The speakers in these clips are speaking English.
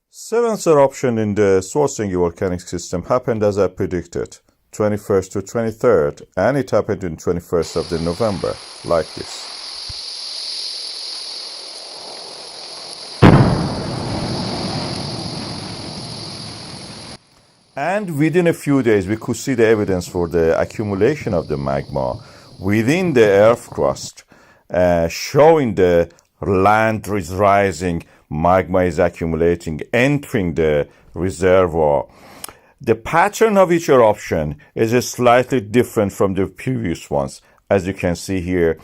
Seventh eruption in the Sourcing volcanic system happened as I predicted, 21st to 23rd, and it happened in 21st of the November, like this. And within a few days, we could see the evidence for the accumulation of the magma within the earth crust, showing the land is rising, magma is accumulating, entering the reservoir. The pattern of each eruption is slightly different from the previous ones. As you can see here,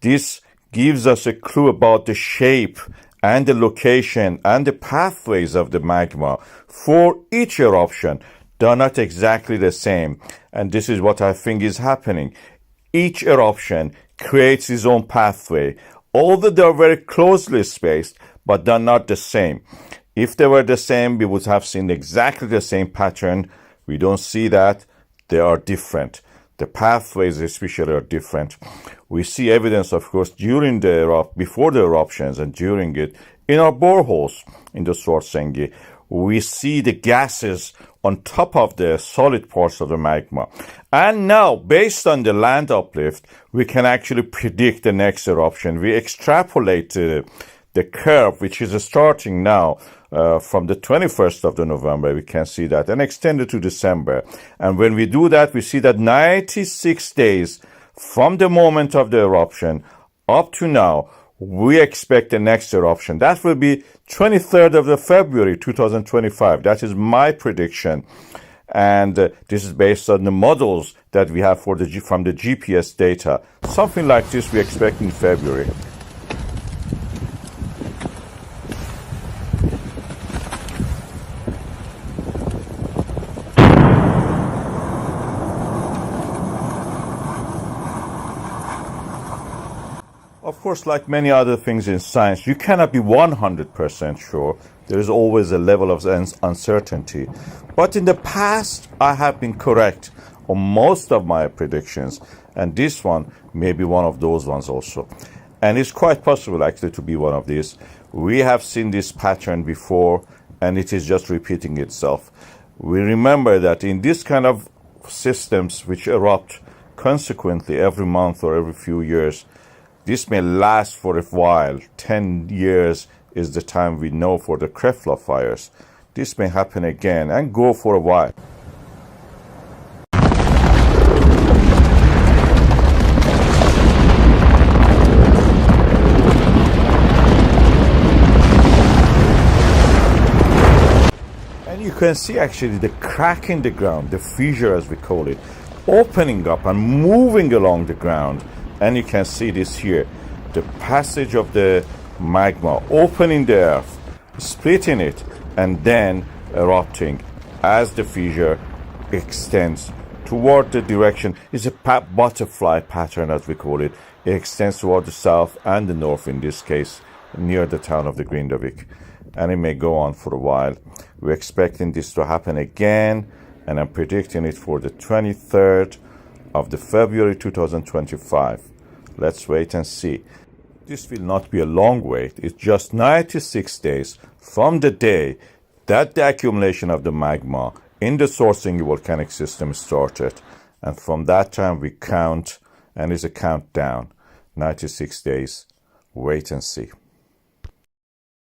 this gives us a clue about the shape and the location and the pathways of the magma for each eruption. They are not exactly the same, and this is what I think is happening. Each eruption creates its own pathway, although they are very closely spaced, but they're not the same. If they were the same, we would have seen exactly the same pattern. We don't see that. They are different. The pathways especially are different. We see evidence, of course, before the eruptions and during it, in our boreholes in the Sourcing. We see the gases on top of the solid parts of the magma. And now, based on the land uplift, we can actually predict the next eruption. We extrapolate the curve, which is starting now from the 21st of the November. We can see that, and extend it to December. And when we do that, we see that 96 days from the moment of the eruption up to now, we expect the next eruption. That will be 23rd of the February 2025. That is my prediction. And this is based on the models that we have from the GPS data. Something like this we expect in February. Of course, like many other things in science, you cannot be 100% sure. There is always a level of uncertainty. But in the past, I have been correct on most of my predictions. And this one may be one of those ones also. And it's quite possible, actually, to be one of these. We have seen this pattern before, and it is just repeating itself. We remember that in this kind of systems which erupt consequently every month or every few years, this may last for a while. 10 years is the time we know for the Krefla fires. This may happen again and go for a while. And you can see actually the crack in the ground, the fissure as we call it, opening up and moving along the ground. And you can see this here, the passage of the magma, opening the earth, splitting it, and then erupting as the fissure extends toward the direction. It's a butterfly pattern, as we call it. It extends toward the south and the north, in this case, near the town of the Grindavík. And it may go on for a while. We're expecting this to happen again, and I'm predicting it for the 23rd of the February 2025. Let's wait and see. This will not be a long wait. It's just 96 days from the day that the accumulation of the magma in the Sourcing volcanic system started. And from that time we count, and it's a countdown. 96 days. Wait and see.